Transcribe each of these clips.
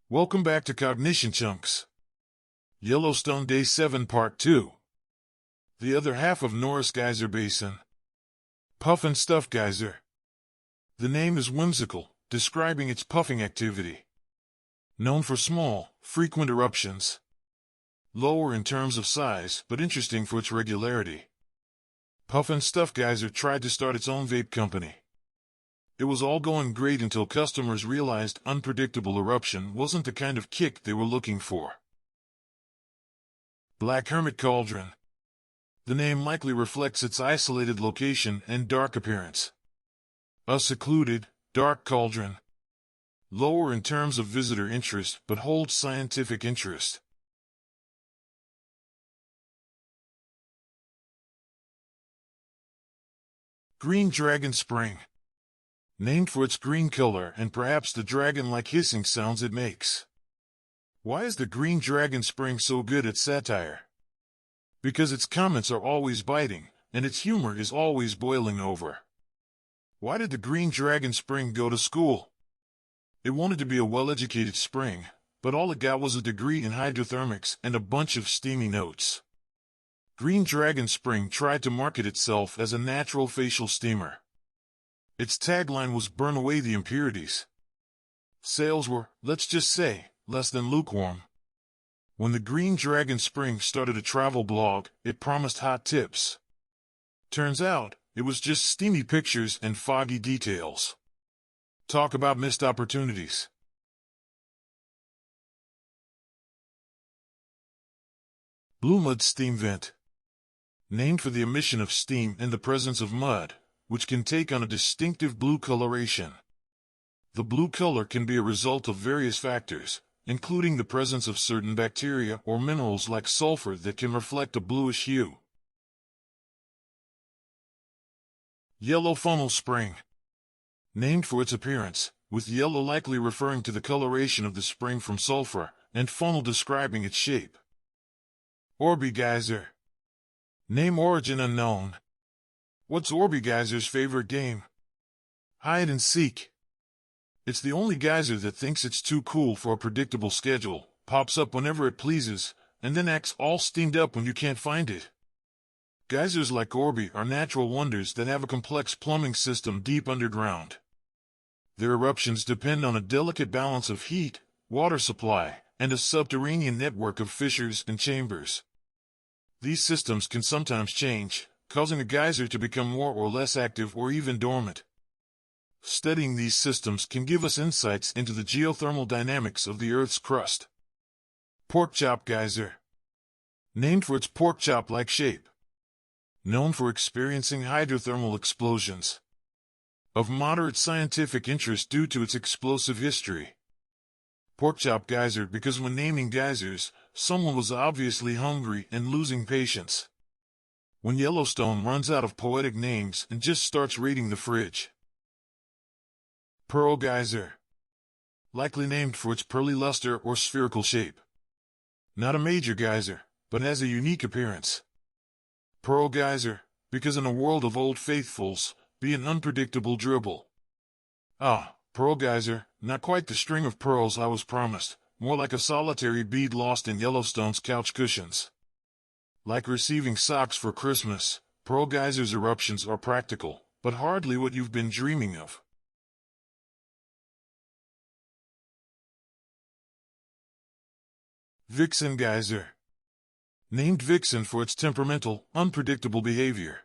Welcome back to CognitionChunks. Yellowstone Day 7 Part 2. The other half of Norris Geyser Basin. Puff and Stuff Geyser. The name is whimsical, describing its puffing activity. Known for small, frequent eruptions. Lower in terms of size, but interesting for its regularity. Puff and Stuff Geyser tried to start its own vape company. It was all going great until customers realized unpredictable eruption wasn't the kind of kick they were looking for. Black Hermit Cauldron. The name likely reflects its isolated location and dark appearance. A secluded, dark cauldron. Lower in terms of visitor interest but holds scientific interest. Green Dragon Spring. Named for its green color and perhaps the dragon-like hissing sounds it makes. Why is the Green Dragon Spring so good at satire? Because its comments are always biting, and its humor is always boiling over. Why did the Green Dragon Spring go to school? It wanted to be a well-educated spring, but all it got was a degree in hydrothermics and a bunch of steamy notes. Green Dragon Spring tried to market itself as a natural facial steamer. Its tagline was "Burn away the impurities." Sales were, let's just say, less than lukewarm. When the Green Dragon Spring started a travel blog, it promised hot tips. Turns out, it was just steamy pictures and foggy details. Talk about missed opportunities. Blue Mud Steam Vent. Named for the emission of steam in the presence of mud, which can take on a distinctive blue coloration. The blue color can be a result of various factors, including the presence of certain bacteria or minerals like sulfur that can reflect a bluish hue. Yellow Funnel Spring. Named for its appearance, with yellow likely referring to the coloration of the spring from sulfur, and funnel describing its shape. Orby Geyser. Name origin unknown. What's Orby Geyser's favorite game? Hide and seek. It's the only geyser that thinks it's too cool for a predictable schedule, pops up whenever it pleases, and then acts all steamed up when you can't find it. Geysers like Orby are natural wonders that have a complex plumbing system deep underground. Their eruptions depend on a delicate balance of heat, water supply, and a subterranean network of fissures and chambers. These systems can sometimes change, causing a geyser to become more or less active or even dormant. Studying these systems can give us insights into the geothermal dynamics of the Earth's crust. Pork Chop Geyser. Named for its pork chop-like shape. Known for experiencing hydrothermal explosions. Of moderate scientific interest due to its explosive history. Pork Chop Geyser because when naming geysers, someone was obviously hungry and losing patience. When Yellowstone runs out of poetic names and just starts raiding the fridge. Pearl Geyser. Likely named for its pearly luster or spherical shape. Not a major geyser, but has a unique appearance. Pearl Geyser, because in a world of old faithfuls, be an unpredictable dribble. Pearl Geyser, not quite the string of pearls I was promised, more like a solitary bead lost in Yellowstone's couch cushions. Like receiving socks for Christmas, Pearl Geyser's eruptions are practical, but hardly what you've been dreaming of. Vixen Geyser. Named Vixen for its temperamental, unpredictable behavior.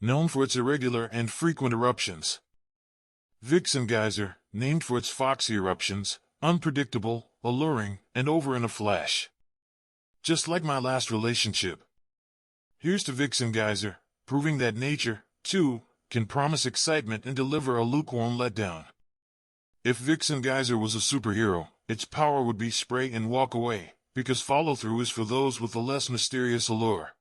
Known for its irregular and frequent eruptions. Vixen Geyser, named for its foxy eruptions, unpredictable, alluring, and over in a flash. Just like my last relationship. Here's to Vixen Geyser, proving that nature, too, can promise excitement and deliver a lukewarm letdown. If Vixen Geyser was a superhero, its power would be spray and walk away, because follow-through is for those with a less mysterious allure.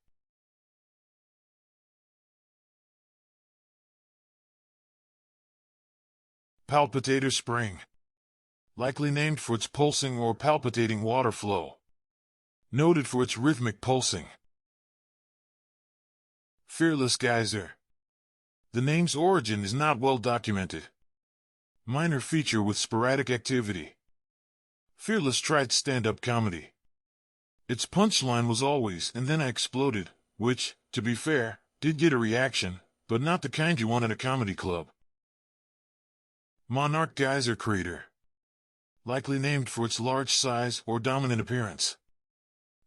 Palpitator Spring. Likely named for its pulsing or palpitating water flow. Noted for its rhythmic pulsing. Fearless Geyser. The name's origin is not well documented. Minor feature with sporadic activity. Fearless tried stand-up comedy. Its punchline was always, "and then I exploded," which, to be fair, did get a reaction, but not the kind you want at a comedy club. Monarch Geyser Crater. Likely named for its large size or dominant appearance.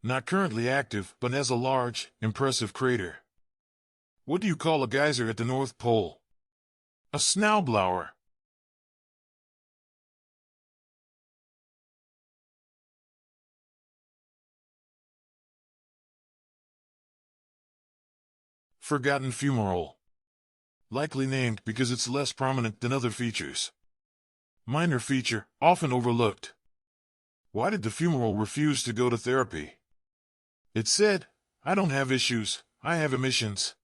Not currently active, but has a large, impressive crater. What do you call a geyser at the North Pole? A snowblower. Forgotten fumarole. Likely named because it's less prominent than other features. Minor feature, often overlooked. Why did the fumarole refuse to go to therapy? It said, "I don't have issues, I have emissions."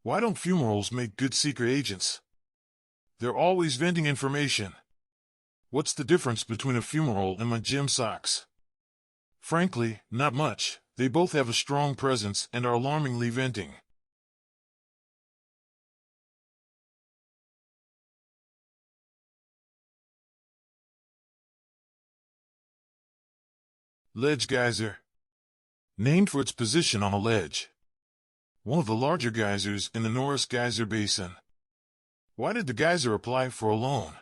Why don't fumaroles make good secret agents? They're always venting information. What's the difference between a fumarole and my gym socks? Frankly, not much. They both have a strong presence and are alarmingly venting. Ledge geyser. Named for its position on a ledge. One of the larger geysers in the Norris Geyser Basin. Why did the geyser apply for a loan?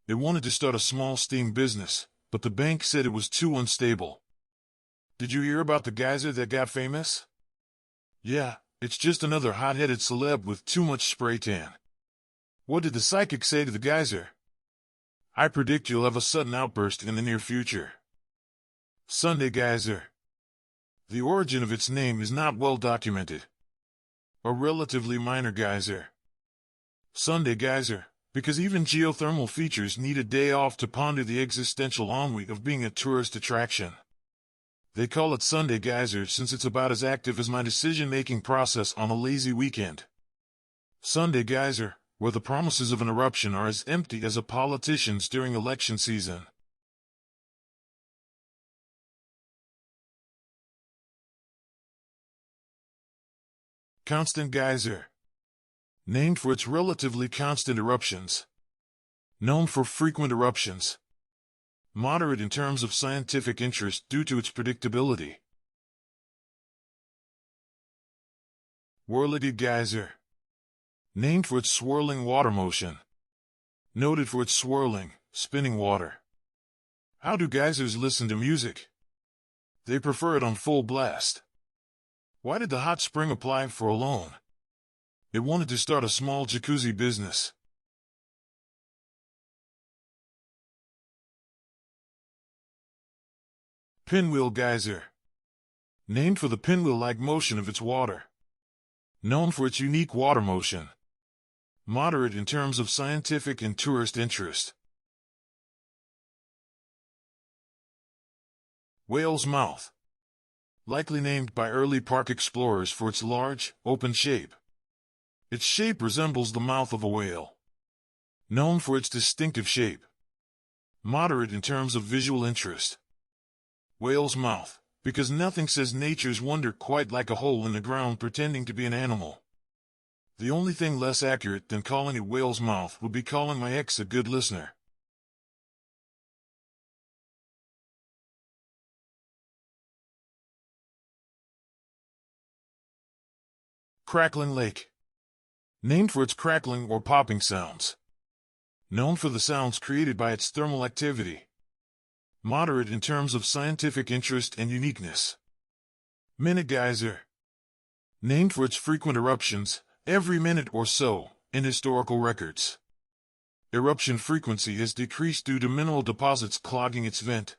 It wanted to start a small steam business, but the bank said it was too unstable. Did you hear about the geyser that got famous? Yeah, it's just another hot-headed celeb with too much spray tan. What did the psychic say to the geyser? "I predict you'll have a sudden outburst in the near future." Sunday Geyser. The origin of its name is not well documented. A relatively minor geyser. Sunday Geyser, because even geothermal features need a day off to ponder the existential ennui of being a tourist attraction. They call it Sunday Geyser since it's about as active as my decision-making process on a lazy weekend. Sunday Geyser, where the promises of an eruption are as empty as a politician's during election season. Constant Geyser. Named for its relatively constant eruptions. Known for frequent eruptions. Moderate in terms of scientific interest due to its predictability. Whirligig Geyser. Named for its swirling water motion. Noted for its swirling, spinning water. How do geysers listen to music? They prefer it on full blast. Why did the hot spring apply for a loan? It wanted to start a small jacuzzi business. Pinwheel Geyser. Named for the pinwheel-like motion of its water. Known for its unique water motion. Moderate in terms of scientific and tourist interest. Whale's Mouth. Likely named by early park explorers for its large, open shape. Its shape resembles the mouth of a whale. Known for its distinctive shape. Moderate in terms of visual interest. Whale's mouth, because nothing says nature's wonder quite like a hole in the ground pretending to be an animal. The only thing less accurate than calling it whale's mouth would be calling my ex a good listener. Crackling Lake. Named for its crackling or popping sounds. Known for the sounds created by its thermal activity. Moderate in terms of scientific interest and uniqueness. Minute Geyser. Named for its frequent eruptions, every minute or so, in historical records. Eruption frequency has decreased due to mineral deposits clogging its vent.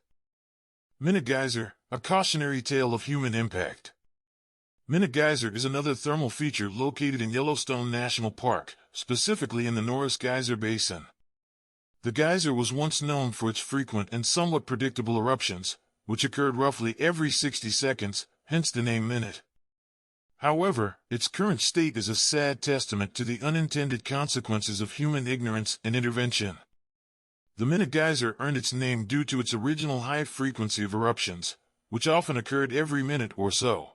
Minute Geyser, a cautionary tale of human impact. Minute Geyser is another thermal feature located in Yellowstone National Park, specifically in the Norris Geyser Basin. The geyser was once known for its frequent and somewhat predictable eruptions, which occurred roughly every 60 seconds, hence the name Minute. However, its current state is a sad testament to the unintended consequences of human ignorance and intervention. The Minute Geyser earned its name due to its original high frequency of eruptions, which often occurred every minute or so.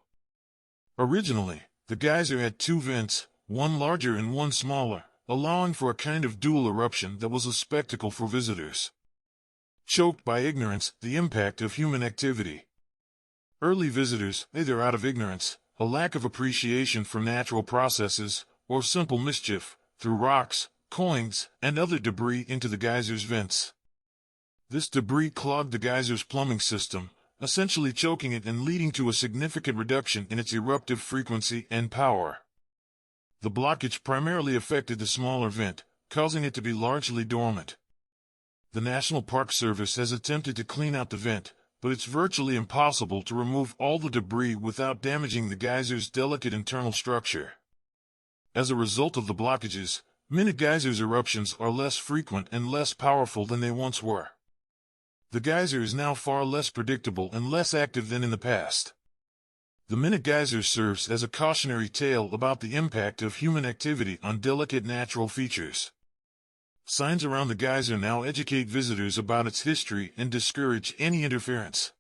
Originally, the geyser had two vents, one larger and one smaller, allowing for a kind of dual eruption that was a spectacle for visitors. Choked by ignorance, the impact of human activity. Early visitors, either out of ignorance, a lack of appreciation for natural processes, or simple mischief, threw rocks, coins, and other debris into the geyser's vents. This debris clogged the geyser's plumbing system, essentially choking it and leading to a significant reduction in its eruptive frequency and power. The blockage primarily affected the smaller vent, causing it to be largely dormant. The National Park Service has attempted to clean out the vent, but it's virtually impossible to remove all the debris without damaging the geyser's delicate internal structure. As a result of the blockages, minute geysers' eruptions are less frequent and less powerful than they once were. The geyser is now far less predictable and less active than in the past. The minute geyser serves as a cautionary tale about the impact of human activity on delicate natural features. Signs around the geyser now educate visitors about its history and discourage any interference.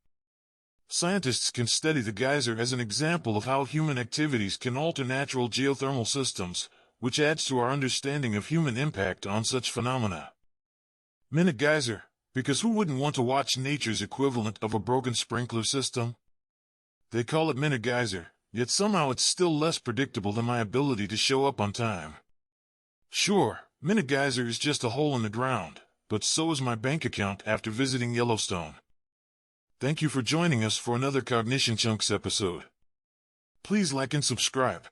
Scientists can study the geyser as an example of how human activities can alter natural geothermal systems, which adds to our understanding of human impact on such phenomena. Minute geyser, because who wouldn't want to watch nature's equivalent of a broken sprinkler system? They call it minute geyser, yet somehow it's still less predictable than my ability to show up on time. Sure, minute geyser is just a hole in the ground, but so is my bank account after visiting Yellowstone. Thank you for joining us for another CognitionChunks episode. Please like and subscribe.